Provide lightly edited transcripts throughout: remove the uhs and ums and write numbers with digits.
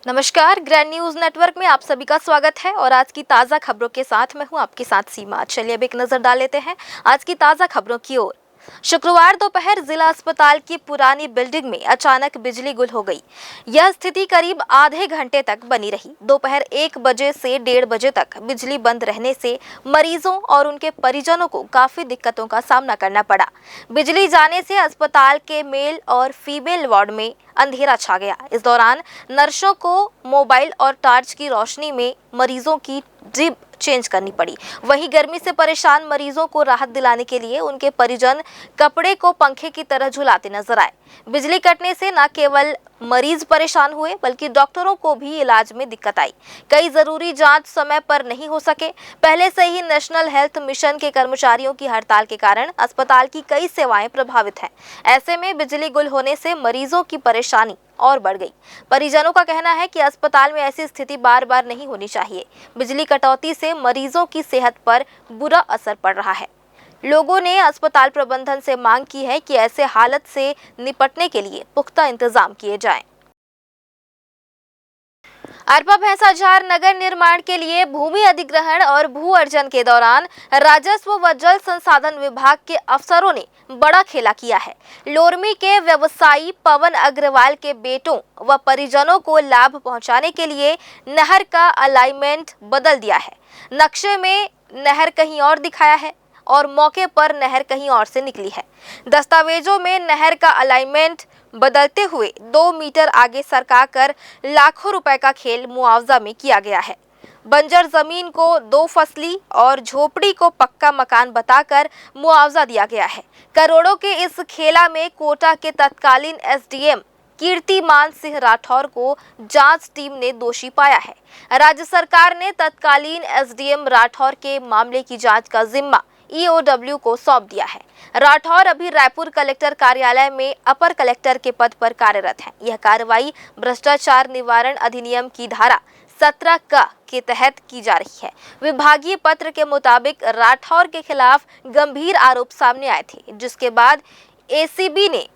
नमस्कार, grand news network में आप सभी का स्वागत है और आज की ताजा खबरों के साथ मैं हूं आपके साथ सीमा। चलिए अब एक नजर डाल लेते हैं आज की ताजा खबरों की ओर। शुक्रवार दोपहर जिला अस्पताल की पुरानी बिल्डिंग में अचानक बिजली गुल हो गई। यह स्थिति करीब आधे घंटे तक बनी रही। दोपहर 1 बजे से 1:30 बजे तक बिजली बंद रहने से मरीजों और उनके परिजनों को काफी दिक्कतों का सामना करना पड़ा। बिजली जाने से अस्पताल के मेल और फीमेल वार्ड में अंधेरा छा गया। इस दौरान नर्सों को मोबाइल और टॉर्च की रोशनी में मरीजों की ड्रिप चेंज करनी पड़ी। वहीं गर्मी से परेशान मरीजों को राहत दिलाने के लिए उनके परिजन कपड़े को पंखे की तरह झुलाते नजर आए। बिजली कटने से न केवल मरीज परेशान हुए बल्कि डॉक्टरों को भी इलाज में दिक्कत आई। कई जरूरी जांच समय पर नहीं हो सके। पहले से ही नेशनल हेल्थ मिशन के कर्मचारियों की हड़ताल के कारण अस्पताल की कई सेवाएं प्रभावित हैं। ऐसे में बिजली गुल होने से मरीजों की परेशानी और बढ़ गई। परिजनों का कहना है कि अस्पताल में ऐसी स्थिति बार बार नहीं होनी चाहिए। बिजली कटौती से मरीजों की सेहत पर बुरा असर पड़ रहा है। लोगों ने अस्पताल प्रबंधन से मांग की है कि ऐसे हालत से निपटने के लिए पुख्ता इंतजाम किए जाएं। अरपा भैंसाझार नगर निर्माण के लिए भूमि अधिग्रहण और भू अर्जन के दौरान राजस्व व जल संसाधन विभाग के अफसरों ने बड़ा खेला किया है। लोरमी के व्यवसायी पवन अग्रवाल के बेटों व परिजनों को लाभ पहुंचाने के लिए नहर का अलाइनमेंट बदल दिया है। नक्शे में नहर कहीं और दिखाया है और मौके पर नहर कहीं और से निकली है। दस्तावेजों में नहर का अलाइनमेंट बदलते हुए 2 मीटर आगे सरकाकर लाखों रुपए का खेल मुआवजा में किया गया है। बंजर जमीन को 2 फसली और झोपड़ी को पक्का मकान बताकर मुआवजा दिया गया है। करोड़ों के इस खेला में कोटा के तत्कालीन एसडीएम कीर्तिमान सिंह राठौर को जांच टीम ने दोषी पाया है। राज्य सरकार ने तत्कालीन एसडीएम राठौर के मामले की जांच का जिम्मा ईओडब्ल्यू को सौंप दिया है। राठौर अभी रायपुर कलेक्टर कार्यालय में अपर कलेक्टर के पद पर कार्यरत हैं। यह कार्रवाई भ्रष्टाचार निवारण अधिनियम की धारा 17 क के तहत की जा रही है। विभागीय पत्र के मुताबिक राठौर के खिलाफ गंभीर आरोप सामने आए थे, जिसके बाद एसीबी ने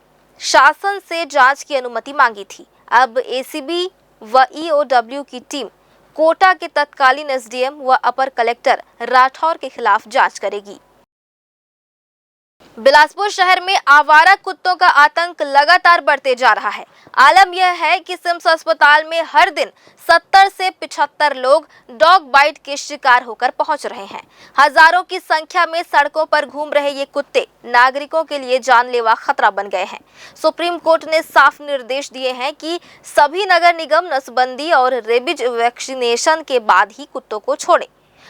शासन से जांच की अनुमति मांगी थी। अब एसीबी व ईओडब्ल्यू की टीम कोटा के तत्कालीन एसडीएम व अपर कलेक्टर राठौर के खिलाफ जांच करेगी। बिलासपुर शहर में आवारा कुत्तों का आतंक लगातार बढ़ते जा रहा है। आलम यह है कि सिम्स अस्पताल में हर दिन 70 से 75 लोग डॉग बाइट के शिकार होकर पहुंच रहे हैं। हजारों की संख्या में सड़कों पर घूम रहे ये कुत्ते नागरिकों के लिए जानलेवा खतरा बन गए हैं। सुप्रीम कोर्ट ने साफ निर्देश दिए हैं कि सभी नगर निगम नसबंदी और रेबीज वैक्सीनेशन के बाद ही कुत्तों को छोड़ें।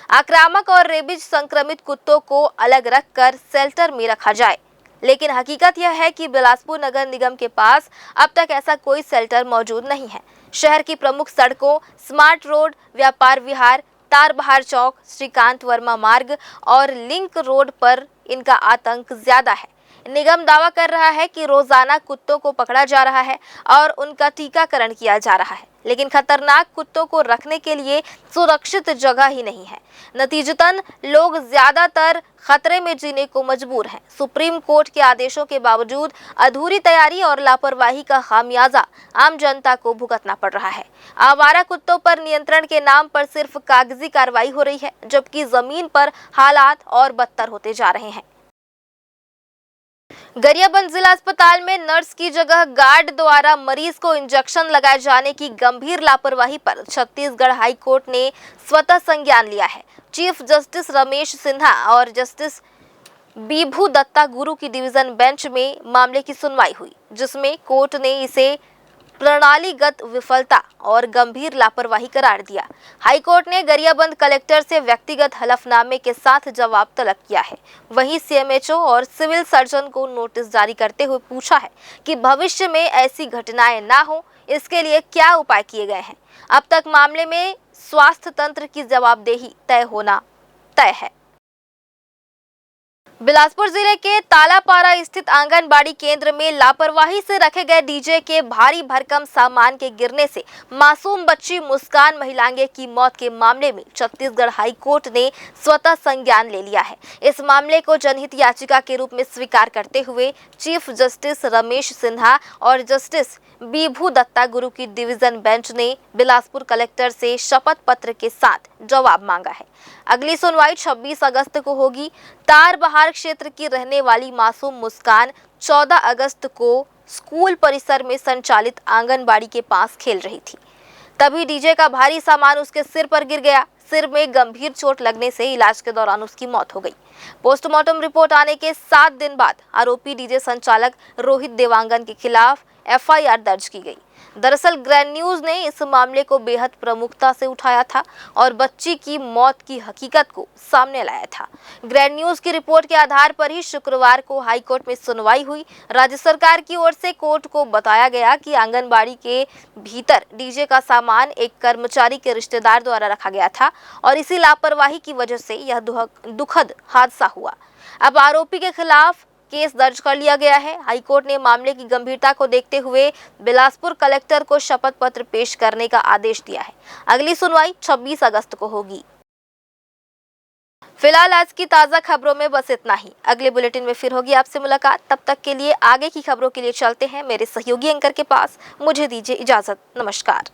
आक्रामक और रेबीज संक्रमित कुत्तों को अलग रखकर शेल्टर में रखा जाए। लेकिन हकीकत यह है कि बिलासपुर नगर निगम के पास अब तक ऐसा कोई शेल्टर मौजूद नहीं है। शहर की प्रमुख सड़कों स्मार्ट रोड, व्यापार विहार, तारबहार चौक, श्रीकांत वर्मा मार्ग और लिंक रोड पर इनका आतंक ज्यादा है। निगम दावा कर रहा है कि रोजाना कुत्तों को पकड़ा जा रहा है और उनका टीकाकरण किया जा रहा है, लेकिन खतरनाक कुत्तों को रखने के लिए सुरक्षित जगह ही नहीं है। नतीजतन लोग ज्यादातर खतरे में जीने को मजबूर हैं। सुप्रीम कोर्ट के आदेशों के बावजूद अधूरी तैयारी और लापरवाही का खामियाजा आम जनता को भुगतना पड़ रहा है। आवारा कुत्तों पर नियंत्रण के नाम पर सिर्फ कागजी कार्रवाई हो रही है, जबकि जमीन पर हालात और बदतर होते जा रहे हैं। गरियाबंद जिला अस्पताल में नर्स की जगह गार्ड द्वारा मरीज को इंजेक्शन लगाए जाने की गंभीर लापरवाही पर छत्तीसगढ़ हाई कोर्ट ने स्वतः संज्ञान लिया है। चीफ जस्टिस रमेश सिन्हा और जस्टिस बीभू दत्ता गुरु की डिवीजन बेंच में मामले की सुनवाई हुई, जिसमें कोर्ट ने इसे प्रणालीगत विफलता और गंभीर लापरवाही करार दिया। हाईकोर्ट ने गरियाबंद कलेक्टर से व्यक्तिगत हलफनामे के साथ जवाब तलब किया है। वहीं सीएमएचओ और सिविल सर्जन को नोटिस जारी करते हुए पूछा है कि भविष्य में ऐसी घटनाएं ना हो, इसके लिए क्या उपाय किए गए हैं। अब तक मामले में स्वास्थ्य तंत्र की जवाबदेही तय होना तय है। बिलासपुर जिले के तालापारा स्थित आंगनबाड़ी केंद्र में लापरवाही से रखे गए डीजे के भारी भरकम सामान के गिरने से मासूम बच्ची मुस्कान महिलांगे की मौत के मामले में छत्तीसगढ़ हाई कोर्ट ने स्वतः संज्ञान ले लिया है। इस मामले को जनहित याचिका के रूप में स्वीकार करते हुए चीफ जस्टिस रमेश सिन्हा और जस्टिस बीभू दत्ता गुरु की डिवीजन बेंच ने बिलासपुर कलेक्टर से शपथ पत्र के साथ जवाब मांगा है। अगली सुनवाई 26 अगस्त को होगी। तारबहार क्षेत्र की रहने वाली मासूम मुस्कान 14 अगस्त को स्कूल परिसर में संचालित आंगनबाड़ी के पास खेल रही थी। तभी डीजे का भारी सामान उसके सिर पर गिर गया। सिर में गंभीर चोट लगने से इलाज के दौरान उसकी मौत हो गई। पोस्टमार्टम रिपोर्ट आने के 7 दिन बाद आरोपी डीजे संचालक रोहित देवांगन के खिलाफ एफआईआर दर्ज की गई। दरअसल ग्रैंड न्यूज ने इस मामले को बेहद प्रमुखता से उठाया था और बच्ची की मौत की हकीकत को सामने लाया था। ग्रैंड न्यूज की रिपोर्ट के आधार पर ही शुक्रवार को हाई कोर्ट में सुनवाई हुई। राज्य सरकार की ओर से कोर्ट को बताया गया कि आंगनबाड़ी के भीतर डीजे का सामान एक कर्मचारी के रिश्तेदार द्वारा रखा गया था और इसी लापरवाही की वजह से यह दुखद हादसा हुआ। अब आरोपी के खिलाफ केस दर्ज कर लिया गया है। हाईकोर्ट ने मामले की गंभीरता को देखते हुए बिलासपुर कलेक्टर को शपथ पत्र पेश करने का आदेश दिया है। अगली सुनवाई 26 अगस्त को होगी। फिलहाल आज की ताजा खबरों में बस इतना ही। अगले बुलेटिन में फिर होगी आपसे मुलाकात। तब तक के लिए आगे की खबरों के लिए चलते हैं मेरे सहयोगी एंकर के पास। मुझे दीजिए इजाजत। नमस्कार।